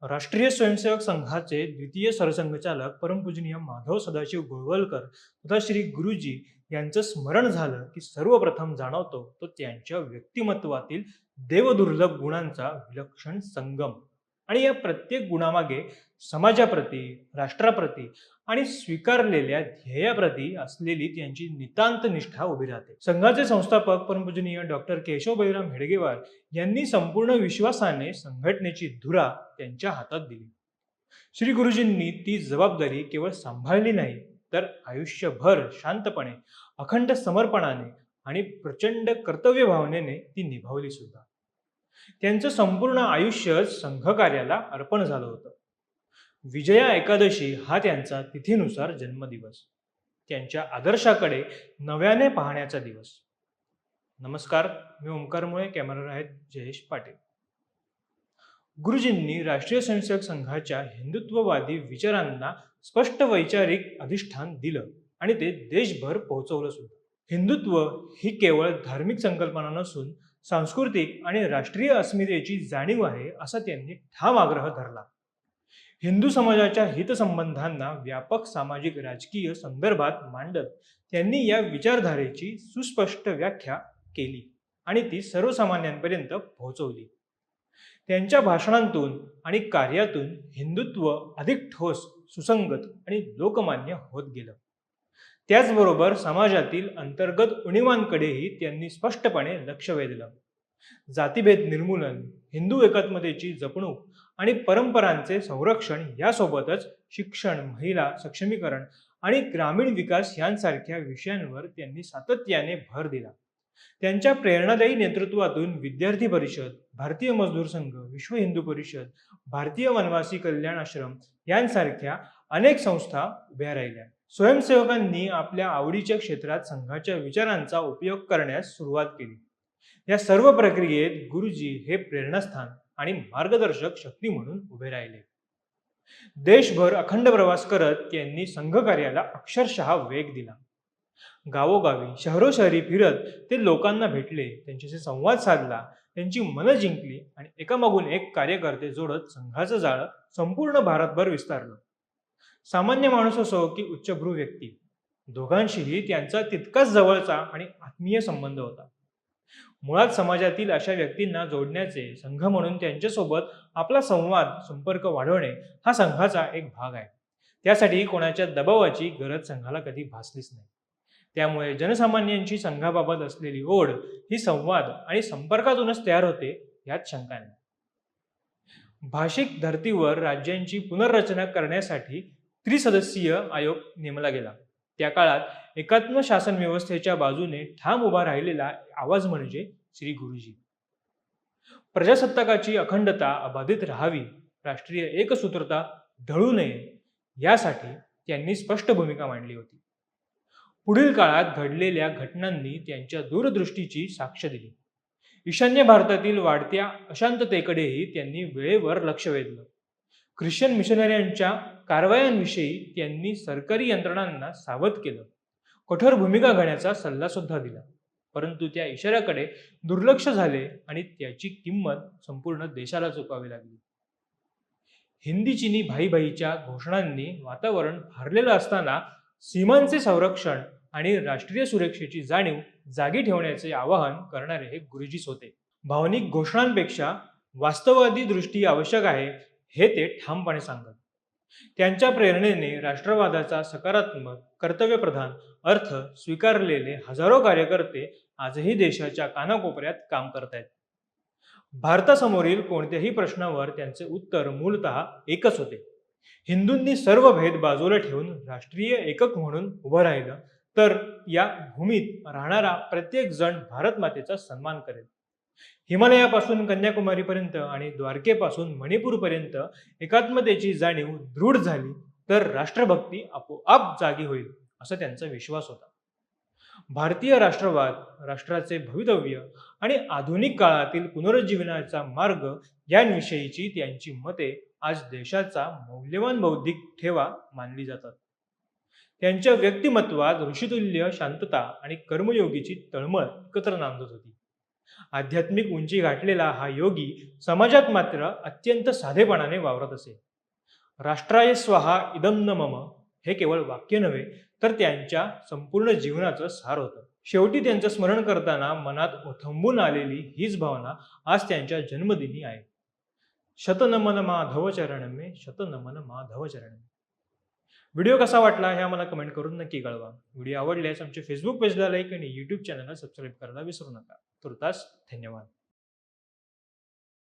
राष्ट्रीय स्वयंसेवक संघाचे द्वितीय सरसंघचालक परमपूजनीय माधव सदाशिव गोळवलकर तथा श्री गुरुजी यांचं स्मरण झालं की सर्वप्रथम जाणवतो तो त्यांच्या व्यक्तिमत्वातील देवदुर्लभ गुणांचा विलक्षण संगम. आणि या प्रत्येक गुणामागे समाजाप्रती, राष्ट्राप्रती आणि स्वीकारलेल्या ध्येयाप्रती असलेली त्यांची नितांत निष्ठा उभी राहते. संघाचे संस्थापक परमपूजनीय डॉक्टर केशव बैराम हेडगेवार यांनी संपूर्ण विश्वासाने संघटनेची धुरा त्यांच्या हातात दिली. श्री गुरुजींनी ती जबाबदारी केवळ सांभाळली नाही, तर आयुष्यभर शांतपणे, अखंड समर्पणाने आणि प्रचंड कर्तव्य भावनेने ती निभावली सुद्धा. त्यांचं संपूर्ण आयुष्य संघकार्याला अर्पण झालं होतं. विजया एकादशी हा त्यांचा तिथीनुसार जन्मदिवस, त्यांच्या आदर्शाकडे नव्याने पाहण्याचा दिवस. नमस्कार, मी ओंकार मुळे, कॅमेरावर आहेत जयेश पाटील. गुरुजींनी राष्ट्रीय स्वयंसेवक संघाच्या हिंदुत्ववादी विचारांना स्पष्ट वैचारिक अधिष्ठान दिलं आणि ते देशभर पोहोचवलं सुद्धा. हिंदुत्व ही केवळ धार्मिक संकल्पना नसून सांस्कृतिक आणि राष्ट्रीय अस्मितेची जाणीव आहे, असा त्यांनी ठाम आग्रह धरला. हिंदू समाजाच्या हितसंबंधांना व्यापक सामाजिक राजकीय संदर्भात मांडत त्यांनी या विचारधारेची सुस्पष्ट व्याख्या केली आणि ती सर्वसामान्यांपर्यंत पोहोचवली. त्यांच्या भाषणांतून आणि कार्यातून हिंदुत्व अधिक ठोस, सुसंगत आणि लोकमान्य होत गेलं. त्याचबरोबर समाजातील अंतर्गत उणीवांकडेही त्यांनी स्पष्टपणे लक्ष वेधलं. जातीभेद निर्मूलन, हिंदू एकात्मतेची जपणूक आणि परंपरांचे संरक्षण यासोबतच शिक्षण, महिला सक्षमीकरण आणि ग्रामीण विकास यांसारख्या विषयांवर त्यांनी सातत्याने भर दिला. त्यांच्या प्रेरणादायी नेतृत्वातून विद्यार्थी परिषद, भारतीय मजदूर संघ, विश्व हिंदू परिषद, भारतीय वनवासी कल्याण आश्रम यांसारख्या अनेक संस्था उभ्या राहिल्या. स्वयंसेवकांनी आपल्या आवडीच्या क्षेत्रात संघाच्या विचारांचा उपयोग करण्यास सुरुवात केली. या सर्व प्रक्रियेत गुरुजी हे प्रेरणास्थान आणि मार्गदर्शक शक्ती म्हणून उभे राहिले. देशभर अखंड प्रवास करत त्यांनी संघकार्याला अक्षरशः वेग दिला. गावोगावी, शहरोशहरी फिरत ते लोकांना भेटले, त्यांच्याशी संवाद साधला, त्यांची मनं जिंकली आणि एकामागून एक कार्यकर्ते जोडत संघाचं जाळं संपूर्ण भारतभर विस्तारलं. सामान्य माणूस असो की उच्चभ्रू व्यक्ती, दोघांशीही त्यांचा तितकाच जवळचा आणि आत्मीय संबंध होता. मुळात समाजातील अशा व्यक्तींना जोडण्याचे, संघ म्हणून त्यांच्यासोबत आपला संवाद, संपर्क वाढवणे हा संघाचा एक भाग आहे. त्यासाठी कोणाच्या दबावाची गरज संघाला कधी भासलीच नाही. त्यामुळे जनसामान्यांची संघाबाबत असलेली ओढ ही संवाद आणि संपर्कातूनच तयार होते, यात शंका नाही. भाषिक धर्तीवर राज्यांची पुनर्रचना करण्यासाठी त्रिसदस्यीय आयोग नेमला गेला. त्या काळात एकात्म शासन व्यवस्थेच्या बाजूने ठाम उभा राहिलेला आवाज म्हणजे श्री गुरुजी. प्रजासत्ताकाची अखंडता अबाधित राहावी, राष्ट्रीय एकसूत्रता ढळू नये, यासाठी त्यांनी स्पष्ट भूमिका मांडली होती. पुढील काळात घडलेल्या घटनांनी त्यांच्या दूरदृष्टीची साक्ष दिली. ईशान्य भारतातील वाढत्या अशांततेकडेही त्यांनी वेळेवर लक्ष वेधलं. ख्रिश्चन मिशनऱ्यांच्या कारवायांविषयी त्यांनी सरकारी यंत्रणांना सावध केलं. कठोर भूमिका घेण्याचा सल्ला सुद्धा दिला. परंतु त्या इशाऱ्याकडे दुर्लक्ष झाले आणि त्याची किंमत संपूर्ण देशाला चुकावी लागली. हिंदी चीनी भाई भाईच्या घोषणांनी वातावरण भारलेलं असताना सीमांचे संरक्षण आणि राष्ट्रीय सुरक्षेची जाणीव जागी ठेवण्याचे आवाहन करणारे हे गुरुजीच होते. भावनिक घोषणांपेक्षा वास्तववादी दृष्टी आवश्यक आहे, हे ते ठामपणे सांगत. त्यांच्या प्रेरणेने राष्ट्रवादाचा सकारात्मक, कर्तव्यप्रधान अर्थ स्वीकारलेले हजारो कार्यकर्ते आजही देशाच्या कानाकोपऱ्यात काम करतायत. भारतासमोरील कोणत्याही प्रश्नावर त्यांचे उत्तर मूलतः एकच होते: हिंदूंनी सर्व भेद बाजूला ठेवून राष्ट्रीय एकक म्हणून उभं राहिलं तर या भूमीत राहणारा प्रत्येक जण भारत मातेचा सन्मान करेल. हिमालयापासून कन्याकुमारीपर्यंत आणि द्वारकेपासून मणिपूरपर्यंत एकात्मतेची जाणीव दृढ झाली तर राष्ट्रभक्ती आपोआप जागी होईल, असा त्यांचा विश्वास होता. भारतीय राष्ट्रवाद, राष्ट्राचे भवितव्य आणि आधुनिक काळातील पुनरुज्जीवनाचा मार्ग यांविषयीची त्यांची मते आज देशाचा मौल्यवान बौद्धिक ठेवा मानली जातात. त्यांच्या व्यक्तिमत्वात ऋषितुल्य शांतता आणि कर्मयोगीची तळमळ एकत्र नांदत होती. आध्यात्मिक उंची गाठलेला हा योगी समाजात मात्र अत्यंत साधेपणाने वावरत असे. राष्ट्राय स्वाहा इदम न मम हे केवळ वाक्य नव्हे, तर त्यांच्या संपूर्ण जीवनाचं सार होतं. शेवटी त्यांचं स्मरण करताना मनात ओथंबून आलेली हीच भावना आज त्यांच्या जन्मदिनी आहे. शतनमन माधव चरण मे, शतनमन माधव चरण मे. व्हिडिओ कसा वाटला हे आम्हाला कमेंट करून नक्की कळवा. व्हिडिओ आवडल्यास आमच्या फेसबुक पेजला लाईक आणि यूट्यूब चॅनलला सबस्क्राईब करायला विसरू नका. तुर्तास धन्यवाद.